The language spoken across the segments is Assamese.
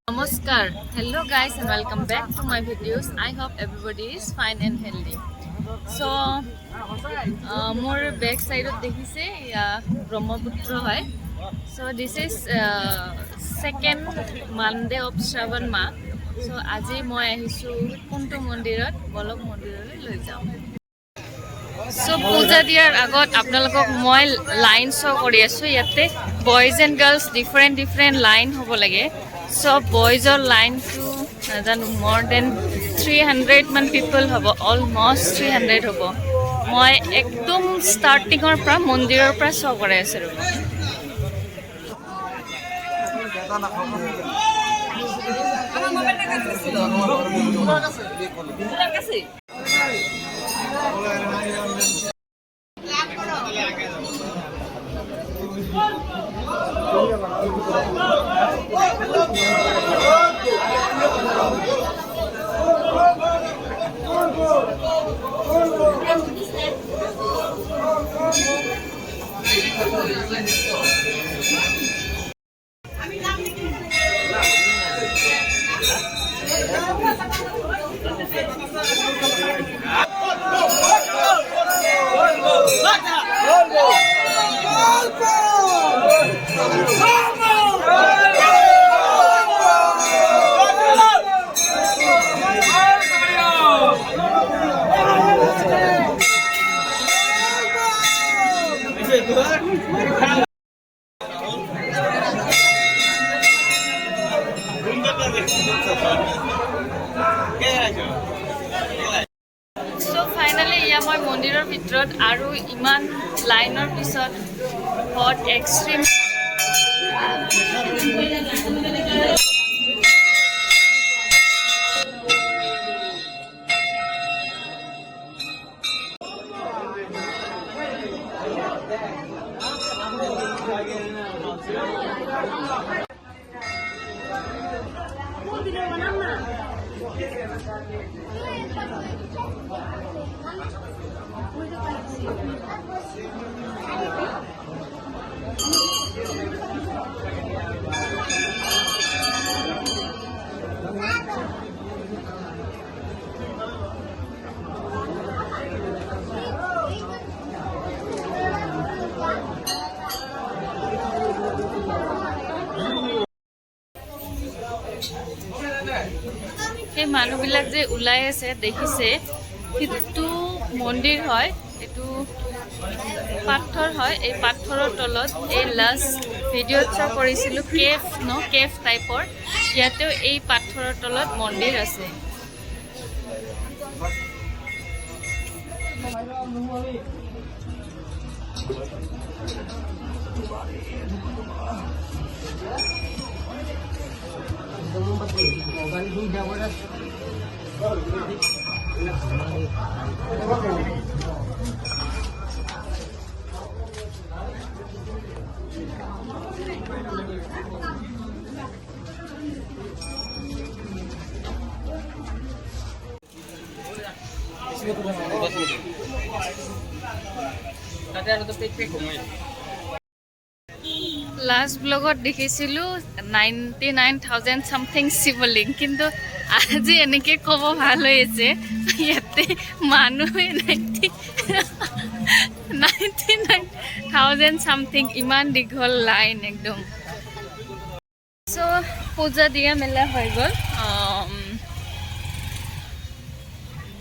Namaskar. Hello guys and welcome back to my videos. I hope everybody is fine and healthy. So, more back side of dekhise Brahmaputra hai. So this is second Monday of Shravan Ma. So aji moi ahisu Kuntu Mondirat, Bolok Mondirole loi jam. So puja diar agot apnalokok moi line show kori asu yatte boys and girls different line hobo lage. So boys or line to more than 300 man people hobo, almost 300 hobo. Moi ekdom starting or pra mondirar pra show kori asu. So finally ya moi mondirar bhitorot aru iman liner pisot hot extreme এই মানুহবিলাক যে ওলাই আছে দেখিছে কিটো মন্দিৰ হয় এটো পাথৰ হয় এই পাথৰৰ তলত এই লাষ্ট ভিডিঅ'ত চা কৰিছিল কেফ টাইপৰ ইয়াতেও এই পাথৰৰ তলত মন্দিৰ আছে Last vlogot দেখিছিলো 99,000 something শিৱলিং কিন্তু আজি এনেকে কব ভাল হৈছে ইয়াতে মানুহে 99,000 something ইমান দীঘল লাইন একদম সো পূজা দিয়া মেলা হৈ গল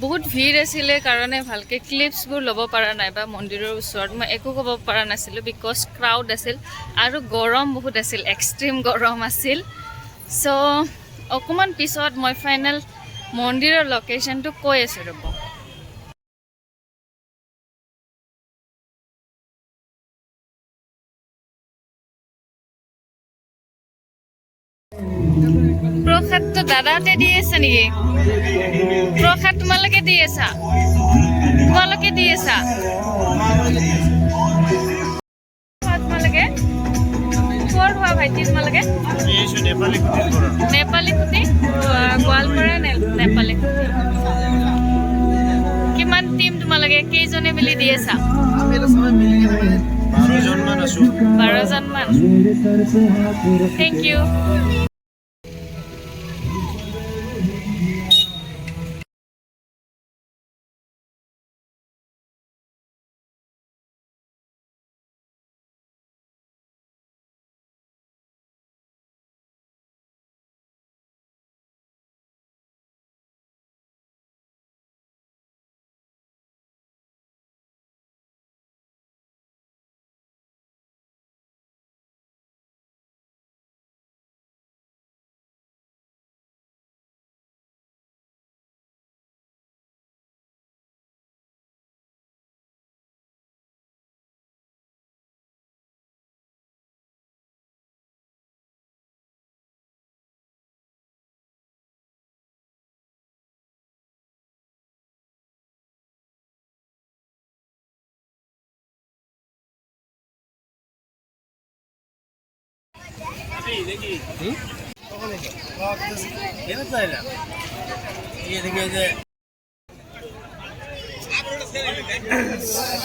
বহুত ভিৰ আছিলে কাৰণে ভালকে ক্লিপছবোৰ ল'ব পৰা নাই বা মন্দিৰৰ ওচৰত মই একো ক'ব পৰা নাছিলো বিকজ ক্ৰাউড আছিল আৰু গৰম বহুত আছিল এক্সট্ৰিম গৰম আছিল সো অকমান পিছত মই ফাইনাল মন্দিৰৰ লোকেশনটো কৈ আছো ৰব প্ৰসাদ তো দাদাতে দি আছে নেকি প্ৰসাদ তোমালোকে দি আছা তোমালোকে ক'ৰ হোৱা ভাইটি তোমালোকে নেপালী খুটি গোৱালপাৰা নেপালী খুটি টিম তোমালোকে কেইজনে মিলি দি আছা? 12 জন মান। Thank U.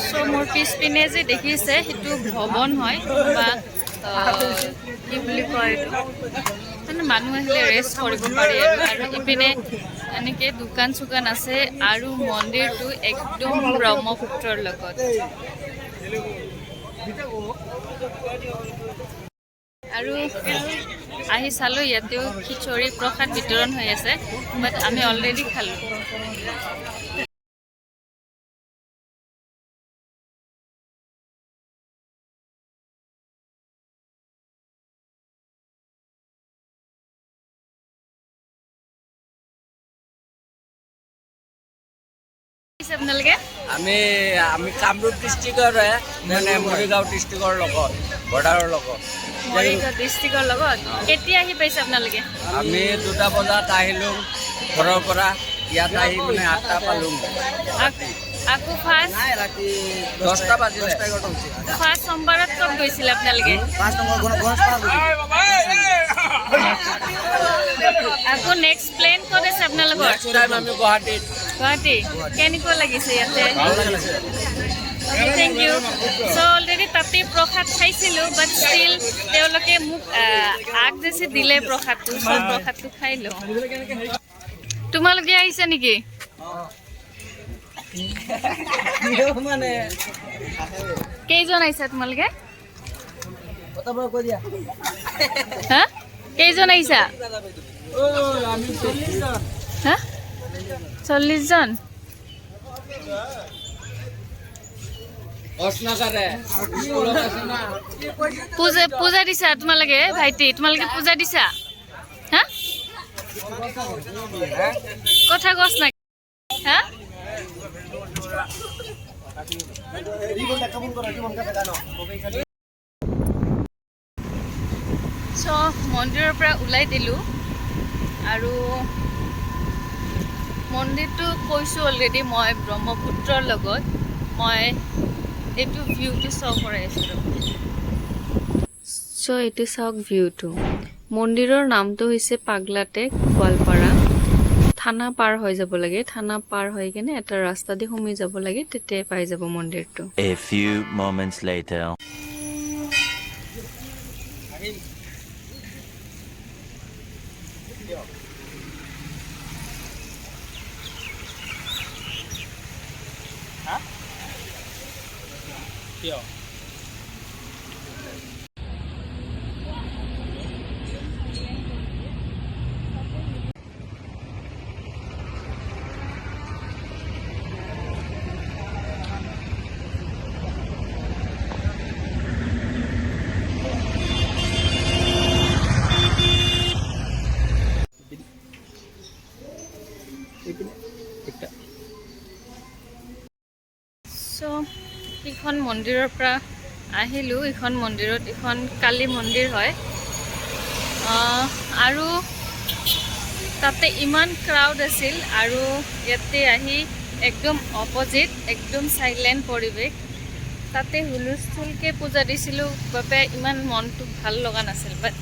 So মোৰ পিছপিনে যে দেখিছে সেইটো ভৱন হয় বা কি বুলি কয় এইটো মানে মানুহ আহিলে ৰেষ্ট কৰিব পাৰি আৰু ইপিনে এনেকে দোকান চোকান আছে আৰু মন্দিৰটো একদম ব্ৰহ্মপুত্ৰৰ লগত। আৰু আহি চালো ইয়াতেও খিচৰি প্ৰসাদ বিতৰণ হৈ আছে বাট আমি অলৰেডি খালো। আপোনালোকে আমি কামৰূপ ডিষ্ট্ৰিক্টৰ মানে মৰিগাঁও ডিষ্ট্ৰিক্টৰ লগত বৰ্ডাৰৰ লগত মৰিগাঁও ডিষ্ট্ৰিক্টৰ লগত কেতিয়া আহি পাইছে আপোনালোকে? আমি 2টা বজাত আহিলোঁ ঘৰৰ পৰা ইয়াত আহি মানে 8টা পালোঁ। আকৌ ফাৰ্ষ্ট ৰাতি 10টা বাজিলে। ফাৰ্ষ্ট সোমবাৰত ক'ত গৈছিলে আপোনালোকে? আকৌ নেক্সট প্লেন ক'ত আছে আপোনালোকৰ? নেক্সট টাইম আমি গুৱাহাটীত। গুৱাহাটী কেনেকুৱা লাগিছে ইয়াতে? Thank U. চ' অলৰেডি তাতে প্ৰসাদ খাইছিলোঁ বাট ষ্টিল তেওঁলোকে মোক আগদিছে দিলে প্ৰসাদটো, চ' প্ৰসাদটো খাই লওঁ। তোমালোকে আহিছা নেকি? কেইজন আহিছা তোমালোকে? হা কেইজন আহিছা? হা 40 জন? পূজা দিছা তোমালোকে? ভাইটি তোমালোকে পূজা দিছা? হা কথা কছ না? হা চ' মন্দিৰৰ পৰা ওলাই দিলোঁ আৰু মন্দিৰটো কৈছোঁ অলৰেডি মই ব্ৰহ্মপুত্ৰৰ লগত মই এইটো ভিউটো শ্ব' কৰাই আছিলোঁ। চ' এইটো চাওক ভিউটো। মন্দিৰৰ নামটো হৈছে পাগলাটেক গোৱালপাৰা। থানা পাৰ হৈ যাব লাগে, থানা পাৰ হৈ কিনে এটা ৰাস্তা দি সোমাই যাব লাগে, তেতিয়াই পাই যাব মন্দিৰটো। A few moments later. চ' এইখন মন্দিৰৰ পৰা আহিলোঁ। এইখন মন্দিৰত এইখন কালী মন্দিৰ হয় আৰু তাতে ইমান ক্ৰাউড আছিল আৰু ইয়াতে আহি একদম অপজিট একদম চাইলেণ্ট পৰিৱেশ। তাতে হুলস্থুলকৈ পূজা দিছিলোঁ বাবে ইমান মনটো ভাল লগা নাছিল বাট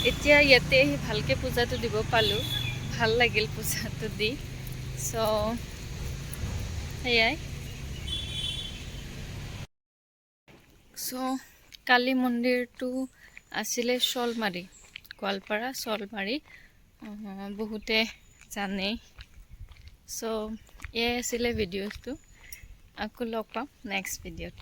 এতিয়া ইয়াতে আহি ভালকৈ পূজাটো দিব পালোঁ, ভাল লাগিল পূজাটো দি। চ' সেয়াই চ' কালী মন্দিৰটো আছিলে শলমাৰী, গোৱালপাৰা শলমাৰী, বহুতে জানেই। চ' এয়াই আছিলে ভিডিঅ'টো, আকৌ লগ পাম নেক্সট ভিডিঅ'ত।